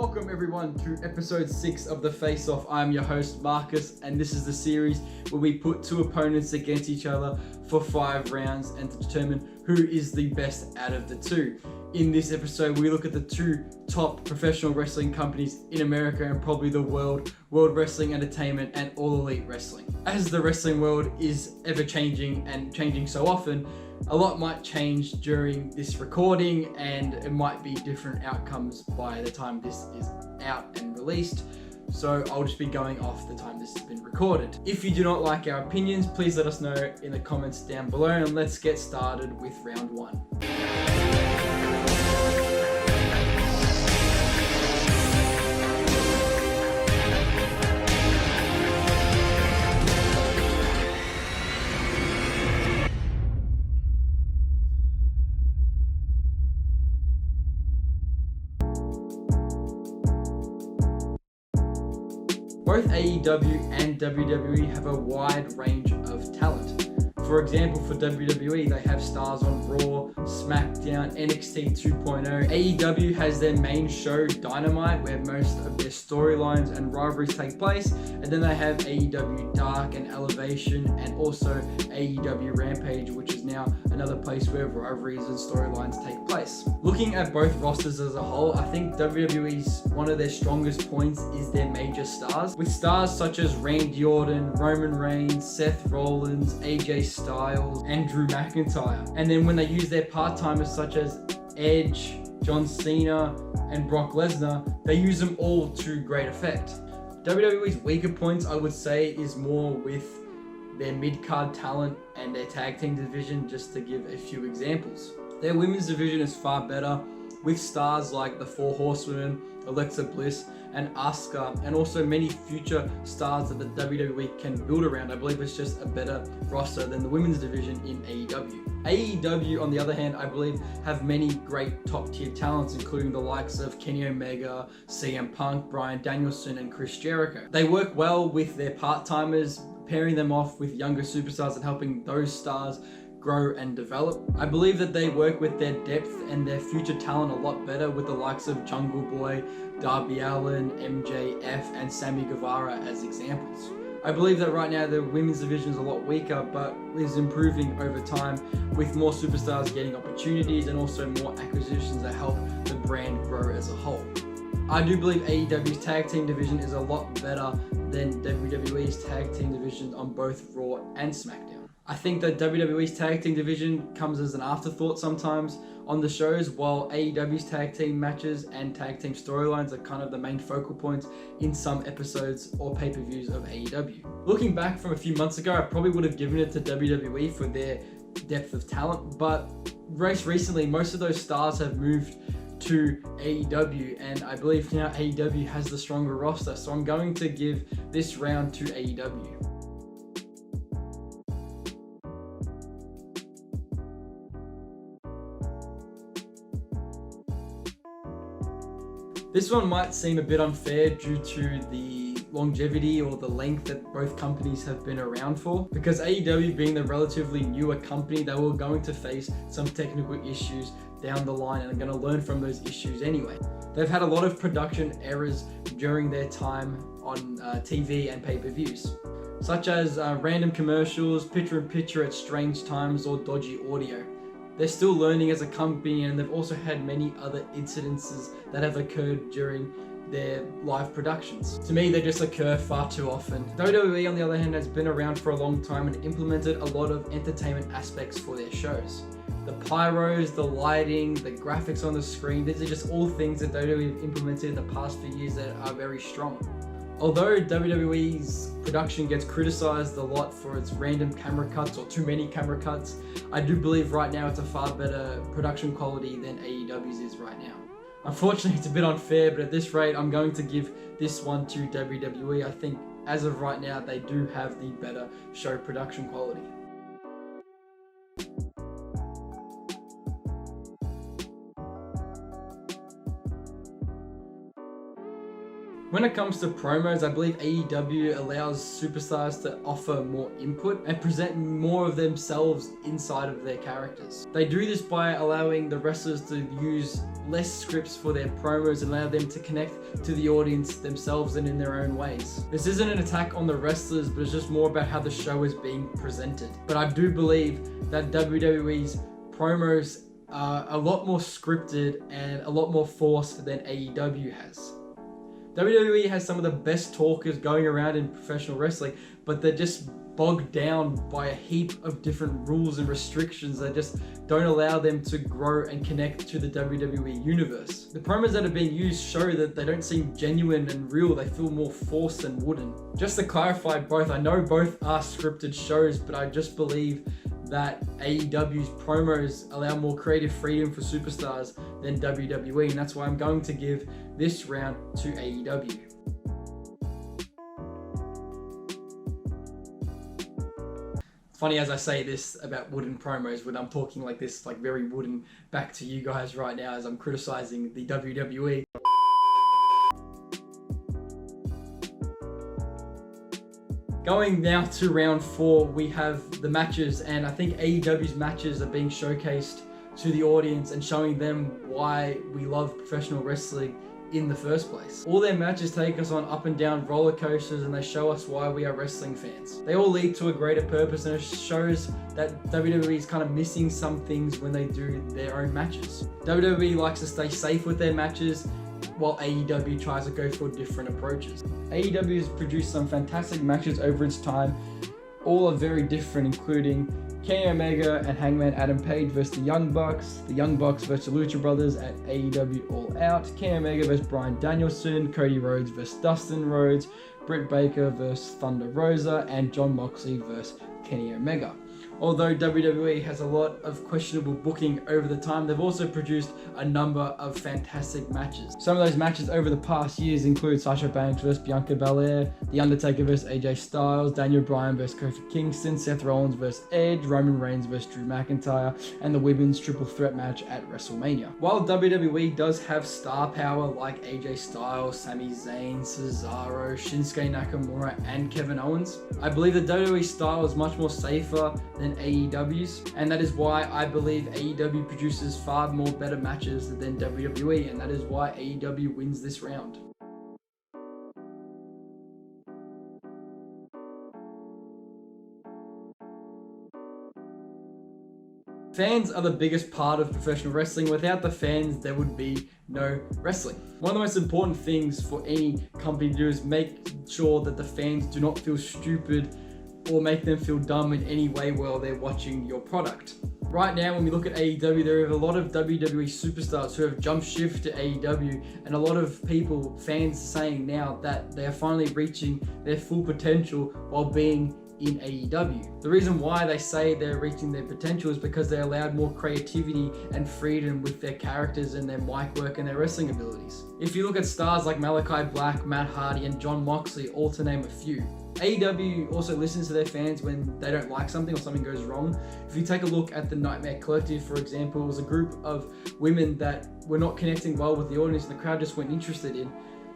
Welcome everyone to episode 6 of The Face Off. I'm your host Marcus, and this is the series where we put two opponents against each other for 5 rounds and to determine who is the best out of the two. In this episode, we look at the two top professional wrestling companies in America and probably the world wrestling entertainment and all elite wrestling. As the wrestling world is ever changing and changing so often, a lot might change during this recording and it might be different outcomes by the time this is out and released. So I'll just be going off the time this has been recorded. If you do not like our opinions, please let us know in the comments down below, and let's get started with round 1. Both AEW and WWE have a wide range of talent. For example, for WWE, they have stars on Raw, SmackDown, NXT 2.0. AEW has their main show, Dynamite, where most of their storylines and rivalries take place. And then they have AEW Dark and Elevation, and also AEW Rampage, which is now another place where rivalries and storylines take place. Looking at both rosters as a whole, I think WWE's one of their strongest points is their major stars, with stars such as Randy Orton, Roman Reigns, Seth Rollins, AJ Styles, and Drew McIntyre. And then when they use their part-timers such as Edge, John Cena, and Brock Lesnar, they use them all to great effect. WWE's weaker points, I would say, is more with their mid-card talent and their tag team division, just to give a few examples. Their women's division is far better, with stars like the 4 Horsewomen, Alexa Bliss, and Asuka, and also many future stars that the WWE can build around. I believe it's just a better roster than the women's division in AEW. AEW, on the other hand, I believe have many great top tier talents, including the likes of Kenny Omega, CM Punk, Bryan Danielson, and Chris Jericho. They work well with their part-timers, pairing them off with younger superstars and helping those stars grow and develop. I believe that they work with their depth and their future talent a lot better with the likes of Jungle Boy, Darby Allin, MJF, and Sammy Guevara as examples. I believe that right now the women's division is a lot weaker, but is improving over time with more superstars getting opportunities and also more acquisitions that help the brand grow as a whole. I do believe AEW's tag team division is a lot better than WWE's tag team division on both Raw and SmackDown. I think that WWE's tag team division comes as an afterthought sometimes on the shows, while AEW's tag team matches and tag team storylines are kind of the main focal points in some episodes or pay-per-views of AEW. Looking back from a few months ago, I probably would have given it to WWE for their depth of talent, but recently most of those stars have moved to AEW, and I believe now AEW has the stronger roster, so I'm going to give this round to AEW. This one might seem a bit unfair due to the longevity or the length that both companies have been around for. Because AEW being the relatively newer company, they were going to face some technical issues down the line and are going to learn from those issues anyway. They've had a lot of production errors during their time on TV and pay-per-views, such as random commercials, picture-in-picture at strange times, or dodgy audio. They're still learning as a company, and they've also had many other incidences that have occurred during their live productions. To me, they just occur far too often. WWE, on the other hand, has been around for a long time and implemented a lot of entertainment aspects for their shows. The pyros, the lighting, the graphics on the screen, these are just all things that WWE have implemented in the past few years that are very strong. Although WWE's production gets criticized a lot for its random camera cuts or too many camera cuts, I do believe right now it's a far better production quality than AEW's is right now. Unfortunately, it's a bit unfair, but at this rate, I'm going to give this one to WWE. I think as of right now, they do have the better show production quality. When it comes to promos, I believe AEW allows superstars to offer more input and present more of themselves inside of their characters. They do this by allowing the wrestlers to use less scripts for their promos and allow them to connect to the audience themselves and in their own ways. This isn't an attack on the wrestlers, but it's just more about how the show is being presented. But I do believe that WWE's promos are a lot more scripted and a lot more forced than AEW has. WWE has some of the best talkers going around in professional wrestling, but they're just bogged down by a heap of different rules and restrictions that just don't allow them to grow and connect to the WWE universe. The promos that are being used show that they don't seem genuine and real, they feel more forced and wooden. Just to clarify both, I know both are scripted shows, but I just believe that AEW's promos allow more creative freedom for superstars than WWE, and that's why I'm going to give this round to AEW. It's funny as I say this about wooden promos when I'm talking like this, like very wooden, back to you guys right now as I'm criticizing the WWE. Going now to round 4, we have the matches, and I think AEW's matches are being showcased to the audience and showing them why we love professional wrestling in the first place. All their matches take us on up and down roller coasters, and they show us why we are wrestling fans. They all lead to a greater purpose, and it shows that WWE is kind of missing some things when they do their own matches. WWE likes to stay safe with their matches, while AEW tries to go for different approaches. AEW has produced some fantastic matches over its time. All are very different, including Kenny Omega and Hangman Adam Page versus the Young Bucks versus the Lucha Brothers at AEW All Out, Kenny Omega versus Bryan Danielson, Cody Rhodes versus Dustin Rhodes, Britt Baker versus Thunder Rosa, and Jon Moxley versus Kenny Omega. Although WWE has a lot of questionable booking over the time, they've also produced a number of fantastic matches. Some of those matches over the past years include Sasha Banks versus Bianca Belair, The Undertaker versus AJ Styles, Daniel Bryan versus Kofi Kingston, Seth Rollins versus Edge, Roman Reigns versus Drew McIntyre, and the women's triple threat match at WrestleMania. While WWE does have star power like AJ Styles, Sami Zayn, Cesaro, Shinsuke Nakamura, and Kevin Owens, I believe the WWE style is much more safer than AEW's, and that is why I believe AEW produces far more better matches than WWE, and that is why AEW wins this round. Fans are the biggest part of professional wrestling. Without the fans, there would be no wrestling. One of the most important things for any company to do is make sure that the fans do not feel stupid or make them feel dumb in any way while they're watching your product. Right now, when we look at AEW, there are a lot of WWE superstars who have jumped shift to AEW, and a lot of people, fans, saying now that they are finally reaching their full potential while being in AEW. The reason why they say they're reaching their potential is because they're allowed more creativity and freedom with their characters and their mic work and their wrestling abilities. If you look at stars like Malachi Black, Matt Hardy, and Jon Moxley, all to name a few, AEW also listens to their fans when they don't like something or something goes wrong. If you take a look at the Nightmare Collective, for example, it was a group of women that were not connecting well with the audience and the crowd just weren't interested in,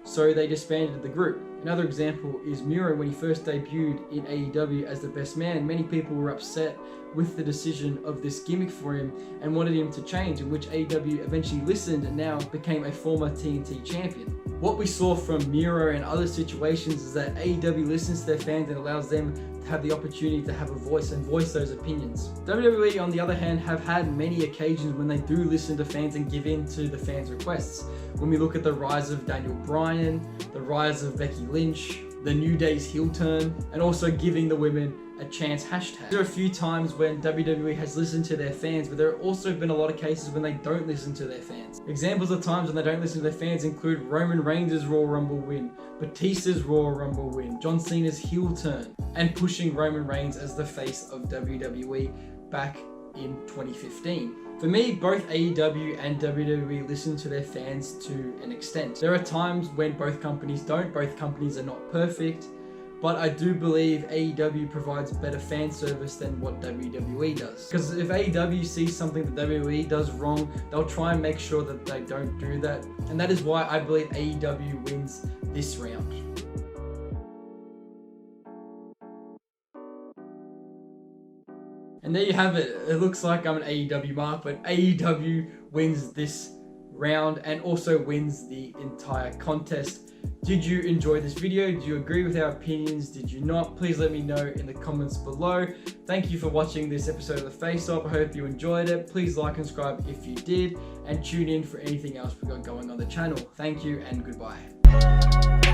so they disbanded the group. Another example is Miro. When he first debuted in AEW as the best man, many people were upset with the decision of this gimmick for him and wanted him to change, in which AEW eventually listened and now became a former TNT champion. What we saw from Miro and other situations is that AEW listens to their fans and allows them to have the opportunity to have a voice and voice those opinions. WWE, on the other hand, have had many occasions when they do listen to fans and give in to the fans' requests. When we look at the rise of Daniel Bryan, the rise of Becky Lynch, the New Day's heel turn, and also giving the women a chance hashtag. There are a few times when WWE has listened to their fans, but there have also been a lot of cases when they don't listen to their fans. Examples of times when they don't listen to their fans include Roman Reigns' Royal Rumble win, Batista's Royal Rumble win, John Cena's heel turn, and pushing Roman Reigns as the face of WWE back in 2015. For me, both AEW and WWE listen to their fans to an extent. There are times when both companies don't, both companies are not perfect, but I do believe AEW provides better fan service than what WWE does. Because if AEW sees something that WWE does wrong, they'll try and make sure that they don't do that. And that is why I believe AEW wins this round. And there you have it. It looks like I'm an AEW mark, but AEW wins this round and also wins the entire contest. Did you enjoy this video? Do you agree with our opinions? Did you not? Please let me know in the comments below. Thank you for watching this episode of The Face Off. I hope you enjoyed it. Please like and subscribe if you did, and tune in for anything else we've got going on the channel. Thank you and goodbye.